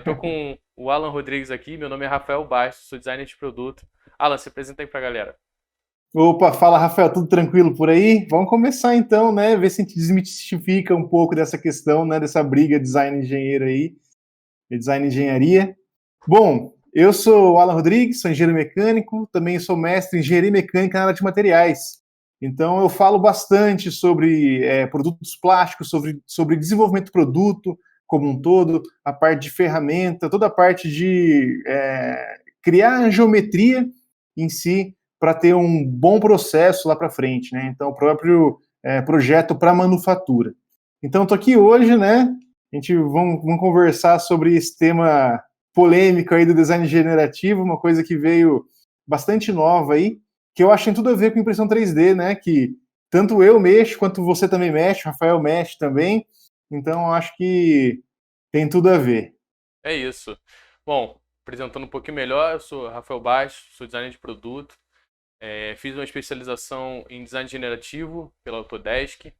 Eu tô com o Alan Rodrigues aqui, meu nome é Rafael Bastos, sou designer de produto. Alan, se apresenta aí pra galera. Opa, fala Rafael, tudo tranquilo por aí? Vamos começar então, né? Ver se a gente desmistifica um pouco dessa questão, né? Dessa briga design-engenheiro aí, e design-engenharia. Bom, eu sou o Alan Rodrigues, sou engenheiro mecânico, também sou mestre em engenharia mecânica na área de materiais. Então eu falo bastante sobre produtos plásticos, sobre desenvolvimento de produto como um todo, a parte de ferramenta, toda a parte de criar a geometria em si para ter um bom processo lá para frente, né? Então, o próprio projeto para manufatura. Então, estou aqui hoje, né? A gente vamos conversar sobre esse tema polêmico aí do design generativo, uma coisa que veio bastante nova aí, que eu acho que tem tudo a ver com impressão 3D, né? Que tanto eu mexo, quanto você também mexe, o Rafael mexe também. Então, eu acho que tem tudo a ver. É isso. Bom, apresentando um pouquinho melhor, eu sou Rafael Bastos, sou designer de produto. Fiz uma especialização em design generativo pela Autodesk.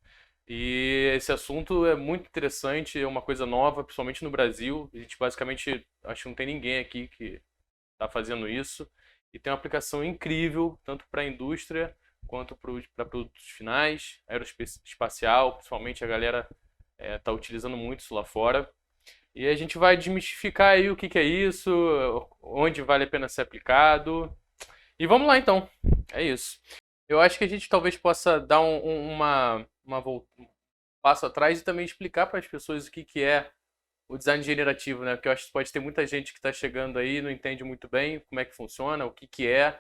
E esse assunto é muito interessante, é uma coisa nova, principalmente no Brasil. A gente basicamente, acho que não tem ninguém aqui que está fazendo isso. E tem uma aplicação incrível, tanto para a indústria quanto para produtos finais, aeroespacial, principalmente a galera está utilizando muito isso lá fora. E a gente vai desmistificar aí o que é isso, onde vale a pena ser aplicado. E vamos lá então, é isso. Eu acho que a gente talvez possa dar um passo atrás e também explicar para as pessoas o que é o design generativo, né? Porque eu acho que pode ter muita gente que está chegando aí e não entende muito bem como é que funciona, o que é.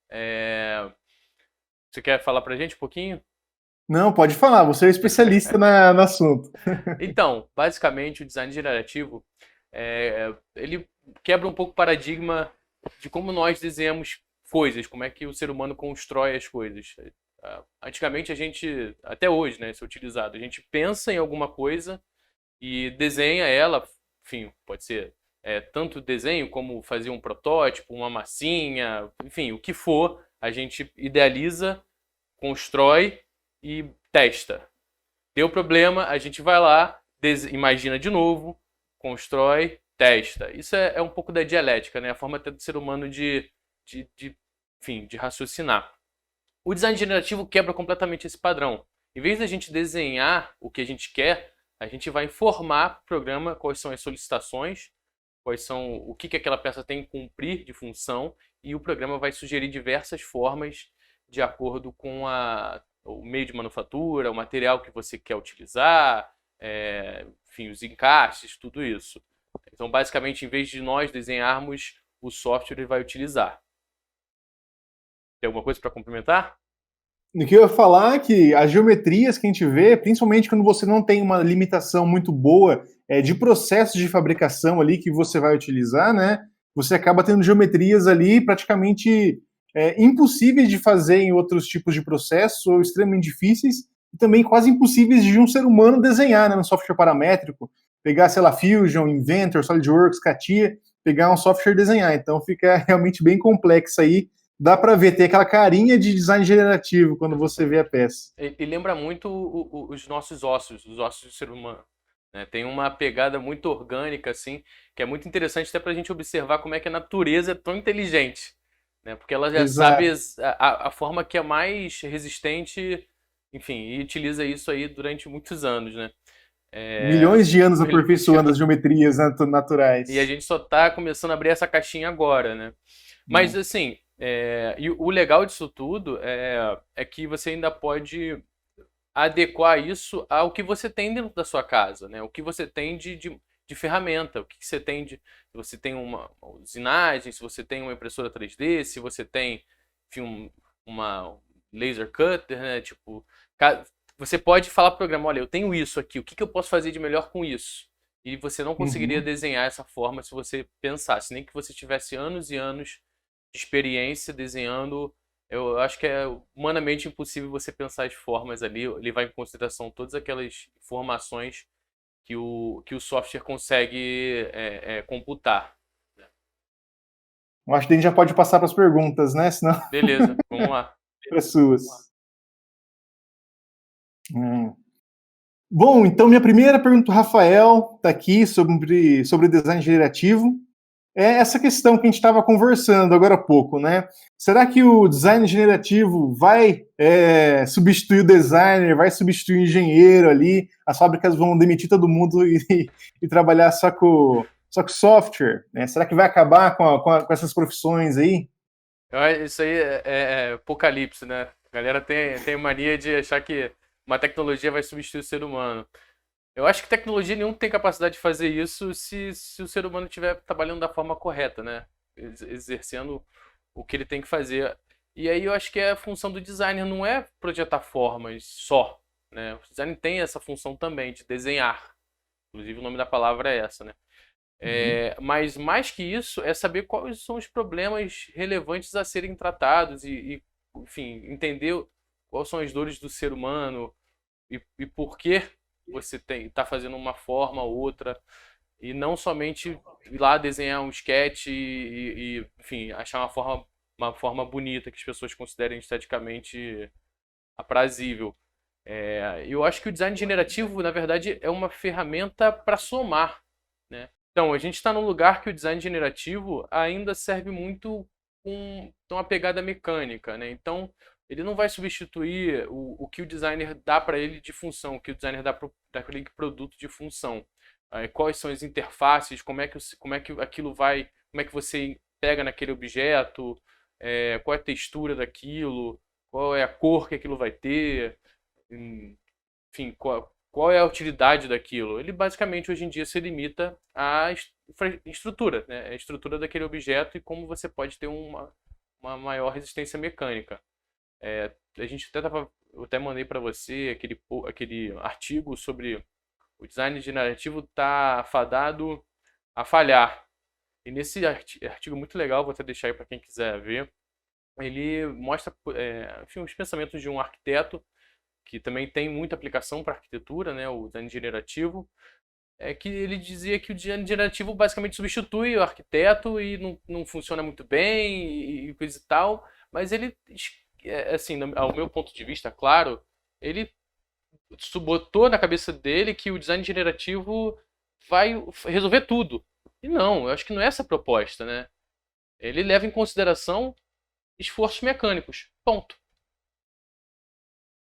É, Você quer falar para a gente um pouquinho? Não, pode falar, você é especialista no assunto. Então, basicamente, o design generativo ele quebra um pouco o paradigma de como nós desenhamos coisas, como é que o ser humano constrói as coisas. Antigamente a gente, até hoje, né, isso é utilizado, a gente pensa em alguma coisa e desenha ela, enfim, pode ser tanto desenho como fazer um protótipo, uma massinha, enfim, o que for, a gente idealiza, constrói e testa. Deu problema, a gente vai lá, imagina de novo, constrói, testa. Isso é um pouco da dialética, né? A forma até do ser humano enfim, de raciocinar. O design generativo quebra completamente esse padrão. Em vez da gente desenhar o que a gente quer, a gente vai informar para o programa quais são as solicitações, quais são o que aquela peça tem que cumprir de função, e o programa vai sugerir diversas formas de acordo com o meio de manufatura, o material que você quer utilizar, enfim, os encaixes, tudo isso. Então, basicamente, em vez de nós desenharmos, o software ele vai utilizar. Tem alguma coisa para complementar? O que eu ia falar é que as geometrias que a gente vê, principalmente quando você não tem uma limitação muito boa de processo de fabricação ali que você vai utilizar, né? Você acaba tendo geometrias ali praticamente impossíveis de fazer em outros tipos de processos ou extremamente difíceis e também quase impossíveis de um ser humano desenhar, né? No software paramétrico, pegar, sei lá, Fusion, Inventor, SolidWorks, CATIA, pegar um software e desenhar. Então fica realmente bem complexo aí, dá para ver, tem aquela carinha de design generativo quando você vê a peça. E lembra muito os nossos ossos, os ossos do ser humano. Né? Tem uma pegada muito orgânica, assim, que é muito interessante até para a gente observar como é que a natureza é tão inteligente. Né? Porque ela já sabe Exato. a forma que é mais resistente, enfim, e utiliza isso aí durante muitos anos, né? Milhões de anos Milhões de aperfeiçoando as anos. geometrias E a naturais. gente só está começando a abrir essa caixinha agora, né? Mas assim, e o legal disso tudo é que você ainda pode adequar isso ao que você tem dentro da sua casa, né? O que você tem de ferramenta, o que você tem se você tem uma usinagem, se você tem uma impressora 3D, se você tem, enfim, uma laser cutter, né? Tipo, você pode falar para o programa, olha, eu tenho isso aqui, o que eu posso fazer de melhor com isso? E você não conseguiria Uhum. desenhar essa forma se você pensasse, nem que você tivesse anos e anos de experiência desenhando. Eu acho que é humanamente impossível você pensar as formas ali, levar em consideração todas aquelas informações que o software consegue computar. Eu acho que a gente já pode passar para as perguntas, né? Senão, Beleza, vamos lá. para as suas. Hum. Bom, então minha primeira pergunta, Rafael, está aqui sobre design generativo. É essa questão que a gente estava conversando agora há pouco, né? Será que o design generativo vai substituir o designer, vai substituir o engenheiro ali? As fábricas vão demitir todo mundo e trabalhar só com software? Né? Será que vai acabar com essas profissões aí? Isso aí é apocalipse, né? A galera tem mania de achar que uma tecnologia vai substituir o ser humano. Eu acho que tecnologia nenhuma tem capacidade de fazer isso se o ser humano estiver trabalhando da forma correta, né? Exercendo o que ele tem que fazer. E aí eu acho que a função do designer não é projetar formas só, né? O design tem essa função também de desenhar. Inclusive o nome da palavra é essa, né? Mas mais que isso é saber quais são os problemas relevantes a serem tratados enfim, entender quais são as dores do ser humano e por que você está fazendo uma forma ou outra e não somente ir lá desenhar um sketch enfim, achar uma forma bonita que as pessoas considerem esteticamente aprazível. Eu acho que o design generativo, na verdade, é uma ferramenta para somar, né? Então, a gente está num lugar que o design generativo ainda serve muito com uma pegada mecânica, né? Então, ele não vai substituir o que o designer dá para ele de função, o que o designer dá para aquele produto de função. Quais são as interfaces, como é que aquilo vai, como é que você pega naquele objeto, qual é a textura daquilo, qual é a cor que aquilo vai ter, enfim, qual é a utilidade daquilo? Ele basicamente hoje em dia se limita à estrutura, né? A estrutura daquele objeto e como você pode ter uma maior resistência mecânica. A gente eu até mandei para você aquele artigo sobre o design generativo tá fadado a falhar. E nesse artigo muito legal, vou até deixar aí para quem quiser ver, ele mostra enfim, os pensamentos de um arquiteto que também tem muita aplicação para arquitetura, né, o design generativo, que ele dizia que o design generativo basicamente substitui o arquiteto e não funciona muito bem e coisa e tal, mas ele, assim, ao meu ponto de vista, claro, ele botou na cabeça dele que o design generativo vai resolver tudo. E não, eu acho que não é essa a proposta, né? Ele leva em consideração esforços mecânicos. Ponto.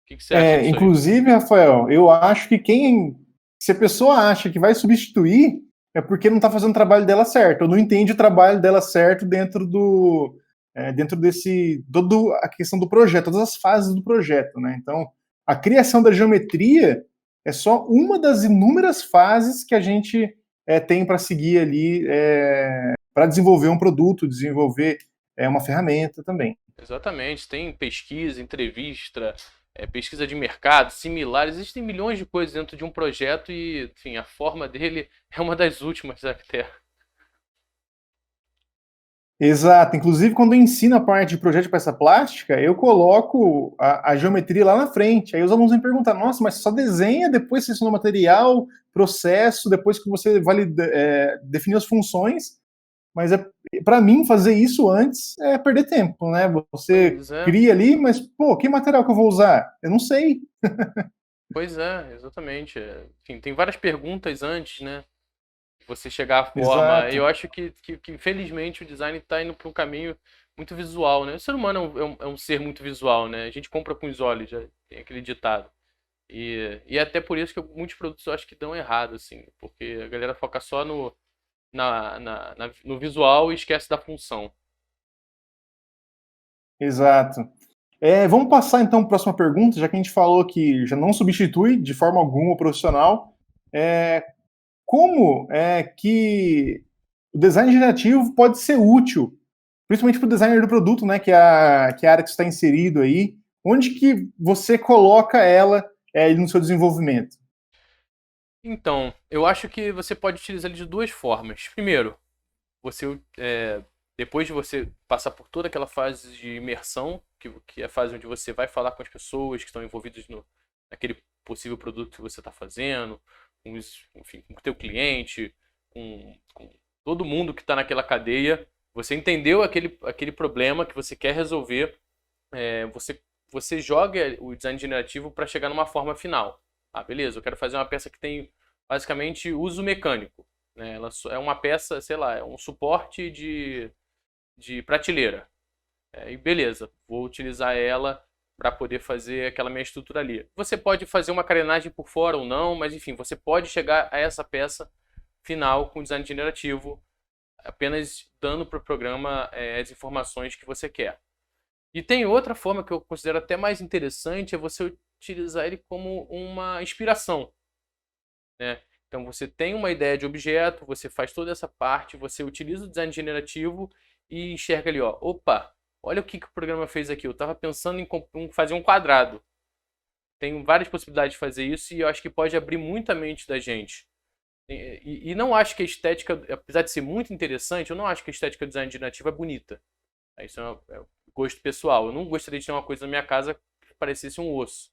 O que você acha disso aí? Inclusive, Rafael, eu acho que se a pessoa acha que vai substituir, é porque não está fazendo o trabalho dela certo, ou não entende o trabalho dela certo dentro desse, toda a questão do projeto, todas as fases do projeto, né? Então, a criação da geometria é só uma das inúmeras fases que a gente tem para seguir ali, para desenvolver um produto, desenvolver uma ferramenta também. Exatamente, tem pesquisa, entrevista, pesquisa de mercado, similar, existem milhões de coisas dentro de um projeto e, enfim, a forma dele é uma das últimas até. Exato. Inclusive, quando eu ensino a parte de projeto de peça plástica, eu coloco a geometria lá na frente. Aí os alunos me perguntam, nossa, mas só desenha depois que você ensina o material, processo, depois que você definir as funções. Mas para mim, fazer isso antes é perder tempo, né? Você Pois é, cria ali, mas, pô, que material que eu vou usar? Eu não sei. pois é, exatamente. Enfim, tem várias perguntas antes, né? Você chegar à forma. Exato. Eu acho que infelizmente, o design está indo para um caminho muito visual, né? O ser humano é um ser muito visual, né? A gente compra com os olhos, já tem aquele ditado. E até por isso que muitos produtos eu acho que dão errado, assim, porque a galera foca só no visual e esquece da função. Exato. Vamos passar então para a próxima pergunta, já que a gente falou que já não substitui de forma alguma o profissional. Como é que o design generativo pode ser útil, principalmente para o designer do produto, né, que é a área que está inserido aí, onde que você coloca ela no seu desenvolvimento? Então, eu acho que você pode utilizar ele de duas formas. Primeiro, você depois de você passar por toda aquela fase de imersão, que é a fase onde você vai falar com as pessoas que estão envolvidas naquele possível produto que você está fazendo, enfim, com o teu cliente, com todo mundo que está naquela cadeia, você entendeu aquele problema que você quer resolver, você joga o design generativo para chegar numa forma final. Ah, beleza, eu quero fazer uma peça que tem basicamente uso mecânico, né? Ela é uma peça, sei lá, é um suporte de prateleira. E beleza, vou utilizar ela para poder fazer aquela minha estrutura ali. Você pode fazer uma carenagem por fora ou não, mas enfim, você pode chegar a essa peça final com design generativo, apenas dando para o programa as informações que você quer. E tem outra forma que eu considero até mais interessante, é você utilizar ele como uma inspiração, né? Então você tem uma ideia de objeto, você faz toda essa parte, você utiliza o design generativo e enxerga ali, ó, opa, olha o que o programa fez aqui. Eu estava pensando em fazer um quadrado. Tem várias possibilidades de fazer isso e eu acho que pode abrir muito a mente da gente. E não acho que a estética, apesar de ser muito interessante, eu não acho que a estética do design generativo é bonita. Isso é um gosto pessoal. Eu não gostaria de ter uma coisa na minha casa que parecesse um osso,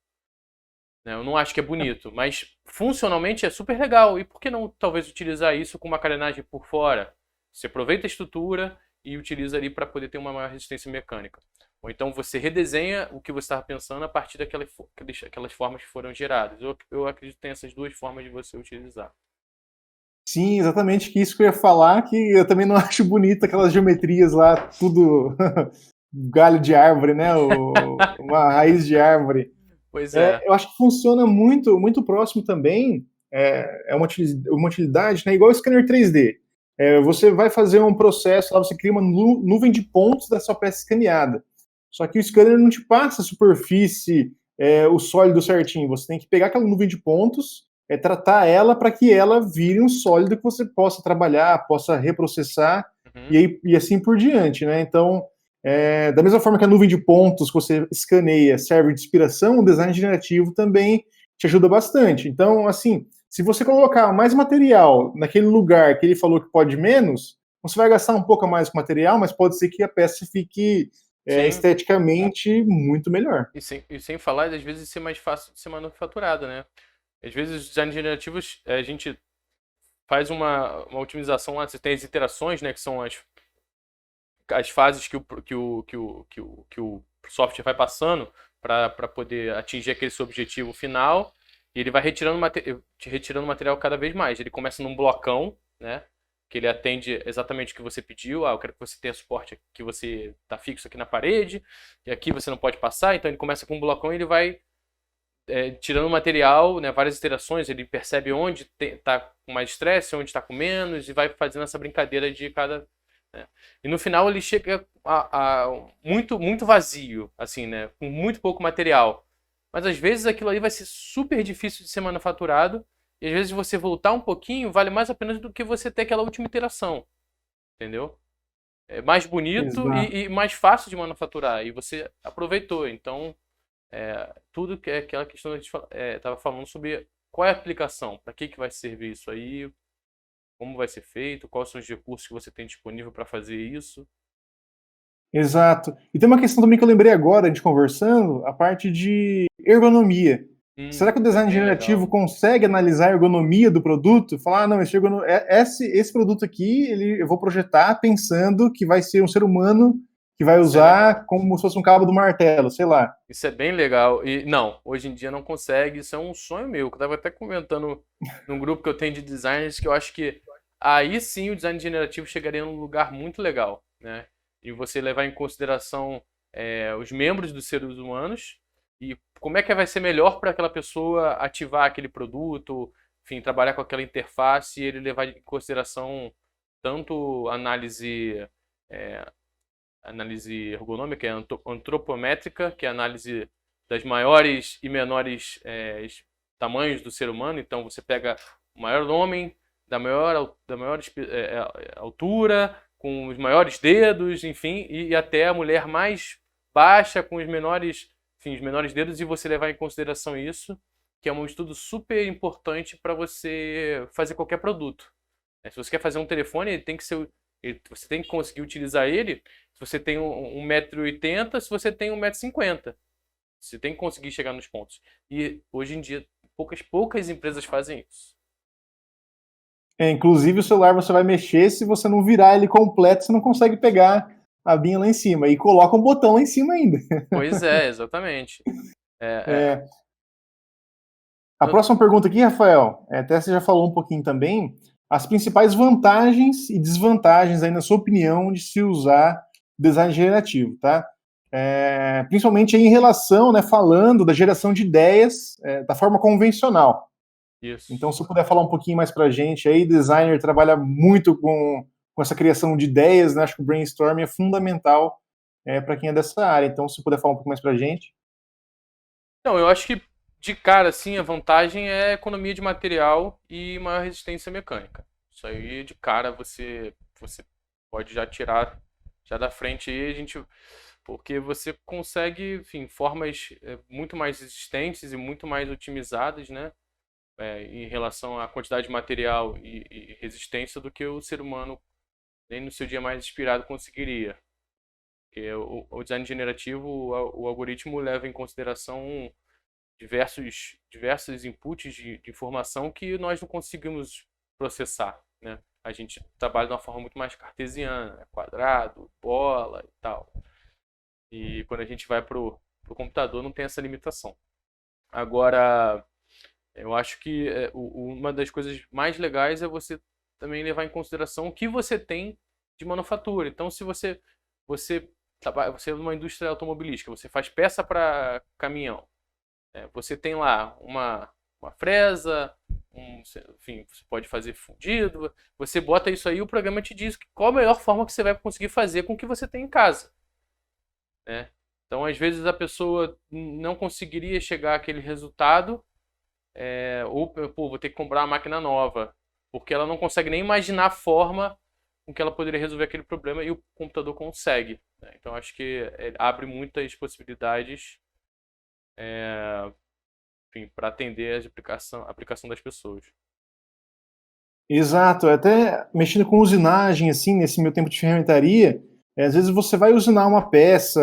né? Eu não acho que é bonito, mas funcionalmente é super legal. E por que não talvez utilizar isso com uma carenagem por fora? Você aproveita a estrutura e utiliza ali para poder ter uma maior resistência mecânica. Ou então você redesenha o que você estava pensando a partir daquelas formas que foram geradas. Eu acredito que tem essas duas formas de você utilizar. Sim, exatamente que isso que eu ia falar, que eu também não acho bonito aquelas geometrias lá, tudo galho de árvore, né? Uma raiz de árvore. Pois é. Eu acho que funciona muito, muito próximo também. É uma utilidade, né? Igual o scanner 3D. Você vai fazer um processo, lá você cria uma nuvem de pontos da sua peça escaneada. Só que o scanner não te passa a superfície, o sólido certinho. Você tem que pegar aquela nuvem de pontos, tratar ela para que ela vire um sólido que você possa trabalhar, possa reprocessar Uhum. e assim por diante, né? Então, da mesma forma que a nuvem de pontos que você escaneia serve de inspiração, o design generativo também te ajuda bastante. Então, assim, se você colocar mais material naquele lugar que ele falou que pode menos, você vai gastar um pouco a mais com material, mas pode ser que a peça fique Sim. esteticamente muito melhor. E sem falar, às vezes, ser mais fácil de ser manufaturada, né? Às vezes, os designs generativos, a gente faz uma otimização lá, você tem as iterações, né, que são as fases que o software vai passando para poder atingir aquele seu objetivo final, e ele vai retirando material cada vez mais. Ele começa num blocão, né, que ele atende exatamente o que você pediu. Ah, eu quero que você tenha suporte que você está fixo aqui na parede, e aqui você não pode passar. Então ele começa com um blocão e ele vai tirando material, né, várias iterações, ele percebe onde está com mais estresse, onde está com menos, e vai fazendo essa brincadeira de cada. Né? E no final ele chega a muito, muito vazio, assim, né, com muito pouco material. Mas às vezes aquilo ali vai ser super difícil de ser manufaturado, e às vezes você voltar um pouquinho vale mais a pena do que você ter aquela última iteração, entendeu? É mais bonito Exato. e mais fácil de manufaturar, e você aproveitou. Então, tudo que é aquela questão que a gente estava falando sobre qual é a aplicação, para que vai servir isso aí, como vai ser feito, quais são os recursos que você tem disponível para fazer isso. Exato. E tem uma questão também que eu lembrei agora, a gente conversando, a parte de ergonomia. Será que o É design bem generativo legal. consegue analisar a ergonomia do produto? Falar, não, esse produto aqui, eu vou projetar pensando que vai ser um ser humano que vai Isso é legal. usar como se fosse um cabo do martelo, sei lá. Isso é bem legal. E não, hoje em dia não consegue. Isso é um sonho meu. Que eu estava até comentando num grupo que eu tenho de designers que eu acho que aí sim o design generativo chegaria num lugar muito legal, né? E você levar em consideração os membros dos seres humanos e como é que vai ser melhor para aquela pessoa ativar aquele produto, enfim, trabalhar com aquela interface e ele levar em consideração tanto é, análise ergonômica, antropométrica, que é a análise das maiores e menores tamanhos do ser humano. Então você pega o maior homem da maior altura, com os maiores dedos, enfim, e até a mulher mais baixa com os menores dedos, e você levar em consideração isso, que é um estudo super importante para você fazer qualquer produto. Se você quer fazer um telefone, ele tem que ser, você tem que conseguir utilizar ele se você tem 1,80 m, se você tem 1,50 m. Você tem que conseguir chegar nos pontos. E hoje em dia, poucas empresas fazem isso. Inclusive o celular você vai mexer, se você não virar ele completo, você não consegue pegar a binha lá em cima. E coloca um botão lá em cima ainda. Pois é, exatamente. É, É, A próxima pergunta aqui, Rafael, até você já falou um pouquinho também, as principais vantagens e desvantagens aí, na sua opinião, de se usar design generativo, tá? Principalmente aí em relação, né, falando da geração de ideias da forma convencional. Isso. Então, se puder falar um pouquinho mais pra gente aí, designer trabalha muito com essa criação de ideias, né? Acho que o brainstorming é fundamental para quem é dessa área. Então, se puder falar um pouco mais pra gente. Não, eu acho que de cara, assim, a vantagem é a economia de material e maior resistência mecânica. Isso aí, de cara, você pode já tirar já da frente aí, porque você consegue, enfim, formas muito mais resistentes e muito mais otimizadas, né? Em relação à quantidade de material e resistência do que o ser humano, nem no seu dia mais inspirado, conseguiria. Porque o design generativo, o algoritmo leva em consideração diversos inputs de informação que nós não conseguimos processar, né? A gente trabalha de uma forma muito mais cartesiana, né? Quadrado, bola e tal. E quando a gente vai pro computador não tem essa limitação. Agora, eu acho que uma das coisas mais legais é você também levar em consideração o que você tem de manufatura. Então, se você é uma indústria automobilística, você faz peça para caminhão, você tem lá uma fresa, enfim, você pode fazer fundido, você bota isso aí, o programa te diz qual a melhor forma que você vai conseguir fazer com o que você tem em casa, né? Então, às vezes a pessoa não conseguiria chegar àquele resultado, ou, pô, vou ter que comprar uma máquina nova, porque ela não consegue nem imaginar a forma com que ela poderia resolver aquele problema e o computador consegue, né? Então, acho que abre muitas possibilidades, enfim, para atender a aplicação das pessoas. Exato, até mexendo com usinagem, assim, nesse meu tempo de ferramentaria, às vezes você vai usinar uma peça,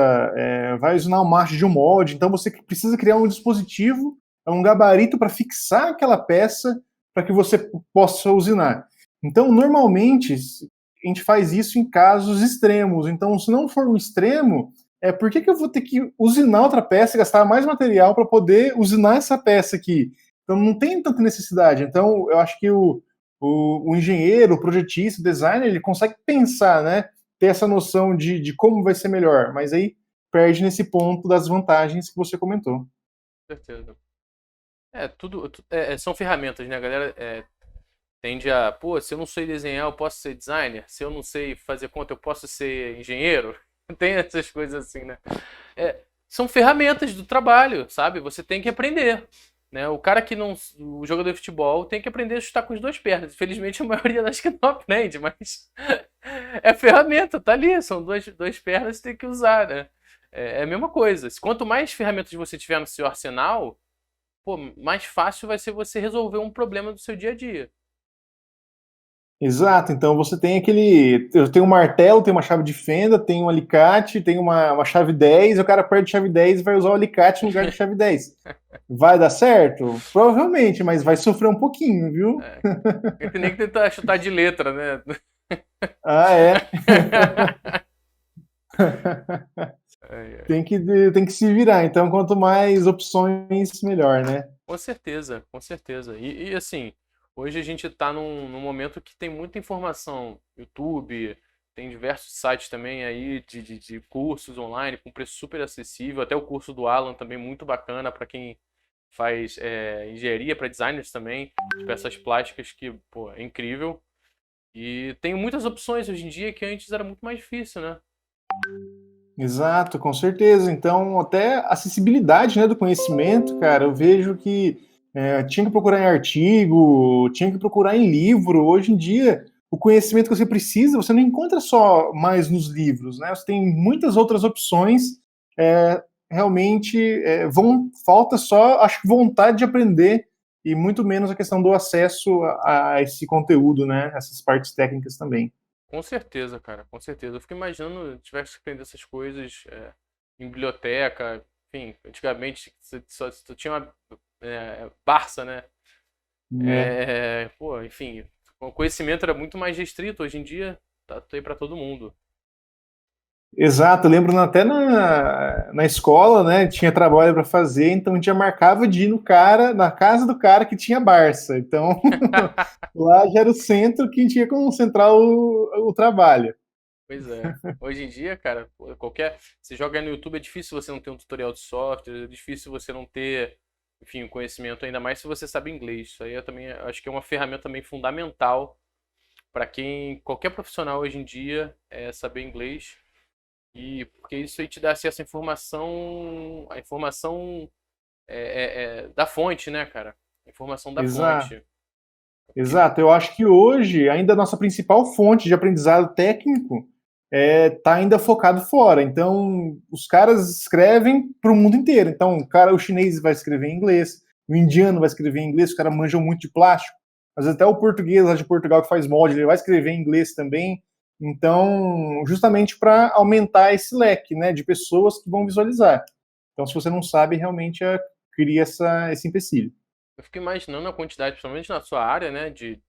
vai usinar uma marcha de um molde, então você precisa criar um dispositivo, um gabarito para fixar aquela peça para que você possa usinar. Então, normalmente, a gente faz isso em casos extremos. Então, se não for um extremo, por que eu vou ter que usinar outra peça, gastar mais material para poder usinar essa peça aqui? Então, não tem tanta necessidade. Então, eu acho que o engenheiro, o projetista, o designer, ele consegue pensar, né? Ter essa noção de como vai ser melhor, mas aí perde nesse ponto das vantagens que você comentou. Com certeza. São ferramentas, né? A galera tende a, pô, se eu não sei desenhar, eu posso ser designer. Se eu não sei fazer conta, eu posso ser engenheiro. Tem essas coisas assim, né? São ferramentas do trabalho, sabe? Você tem que aprender, né? O cara que não, o jogador de futebol tem que aprender a chutar com as duas pernas. Infelizmente a maioria das que não aprende, mas é ferramenta, tá ali, são duas pernas que tem que usar, né? É a mesma coisa. Quanto mais ferramentas você tiver no seu arsenal, pô, mais fácil vai ser você resolver um problema do seu dia a dia. Exato, então você tem aquele. Eu tenho um martelo, tenho uma chave de fenda, tenho um alicate, tenho uma chave 10, o cara perde a chave 10 e vai usar o alicate no lugar da chave 10. Vai dar certo? Provavelmente, mas vai sofrer um pouquinho, viu? É que nem tentar chutar de letra, né? Ah, é. Ai, ai. tem que se virar. Então, quanto mais opções, melhor, né? Com certeza, com certeza. Assim, hoje a gente está num momento que tem muita informação. YouTube, tem diversos sites também aí de cursos online com preço super acessível. Até o curso do Alan também muito bacana para quem faz engenharia, para designers também, de peças plásticas que, pô, é incrível. E tem muitas opções hoje em dia que antes era muito mais difícil, né? Exato, com certeza. Então, até acessibilidade, né, do conhecimento, cara, eu vejo que tinha que procurar em artigo, tinha que procurar em livro. Hoje em dia, o conhecimento que você precisa, você não encontra só mais nos livros, né? Você tem muitas outras opções. Realmente, falta só, acho que vontade de aprender e muito menos a questão do acesso a esse conteúdo, né? Essas partes técnicas também. Com certeza, cara, com certeza. Eu fico imaginando se tivesse que aprender essas coisas em biblioteca, enfim, antigamente só tinha uma Barça, né? Né? Pô, enfim, o conhecimento era muito mais restrito, hoje em dia tá aí para todo mundo. Exato, eu lembro até na escola, né? Tinha trabalho para fazer, então a gente já marcava de ir no cara, na casa do cara que tinha Barça. Então lá já era o centro que a gente ia concentrar o trabalho. Pois é. Hoje em dia, cara, qualquer. Você joga no YouTube, é difícil você não ter um tutorial de software, é difícil você não ter, enfim, um conhecimento, ainda mais se você sabe inglês. Isso aí eu também acho que é uma ferramenta também fundamental para quem, qualquer profissional hoje em dia, é saber inglês. E porque isso aí te dá acesso à informação, a informação da fonte, né, cara? A informação da Exato. fonte. Porque, Exato, eu acho que hoje ainda a nossa principal fonte de aprendizado técnico está ainda focado fora. Então, os caras escrevem para o mundo inteiro. Então, o chinês vai escrever em inglês, o indiano vai escrever em inglês, os caras manjam muito de plástico. Mas até o português lá de Portugal que faz molde, ele vai escrever em inglês também. Então, justamente para aumentar esse leque, né, de pessoas que vão visualizar. Então, se você não sabe, realmente cria esse empecilho. eu fico imaginando a quantidade, principalmente na sua área, né, de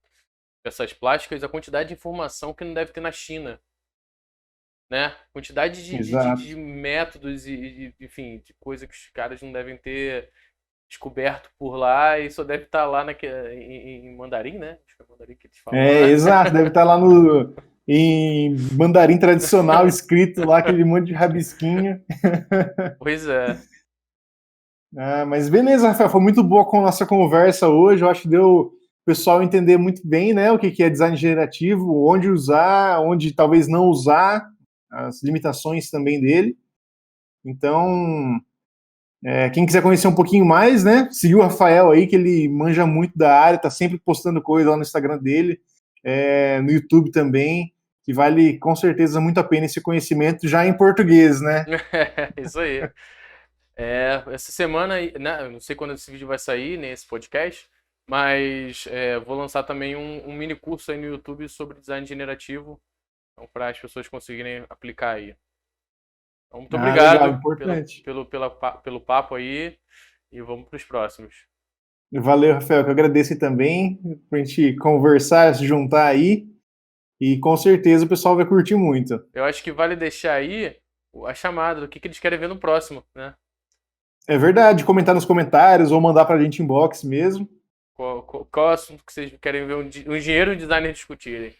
essas plásticas, a quantidade de informação que não deve ter na China, né? Quantidade Exato. de métodos enfim, de coisa que os caras não devem ter descoberto por lá e só deve estar lá em mandarim, né? Acho que é mandarim que eles falam lá. Exato, deve estar lá em mandarim tradicional, escrito lá, aquele monte de rabisquinho. Pois é. Mas beleza, Rafael, foi muito boa com a nossa conversa hoje. Eu acho que deu o pessoal entender muito bem, né, o que é design generativo, onde usar, onde talvez não usar, as limitações também dele. Então, quem quiser conhecer um pouquinho mais, né, seguir o Rafael aí, que ele manja muito da área, tá sempre postando coisa lá no Instagram dele, no YouTube também, que vale com certeza muito a pena esse conhecimento já em português, né? Isso aí. Essa semana, né, eu não sei quando esse vídeo vai sair, nem esse podcast, mas vou lançar também um mini curso aí no YouTube sobre design generativo, então, para as pessoas conseguirem aplicar aí. Então, muito Legal, obrigado importante. pelo papo aí e vamos para os próximos. Valeu, Rafael, que eu agradeço também, pra gente conversar, se juntar aí, e com certeza o pessoal vai curtir muito. Eu acho que vale deixar aí a chamada do que eles querem ver no próximo, né? É verdade, comentar nos comentários ou mandar pra gente inbox mesmo. Qual assunto que vocês querem ver um engenheiro e um designer discutirem?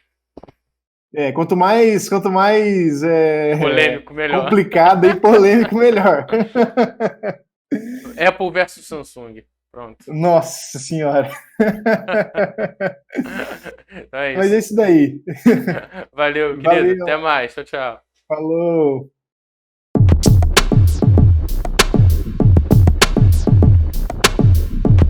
Quanto mais Polêmico, melhor. complicado e polêmico, melhor. Apple versus Samsung. Pronto. Nossa senhora. Então é Mas é isso. isso daí. Valeu, querido. Até Valeu, mais. Tchau, tchau. falou.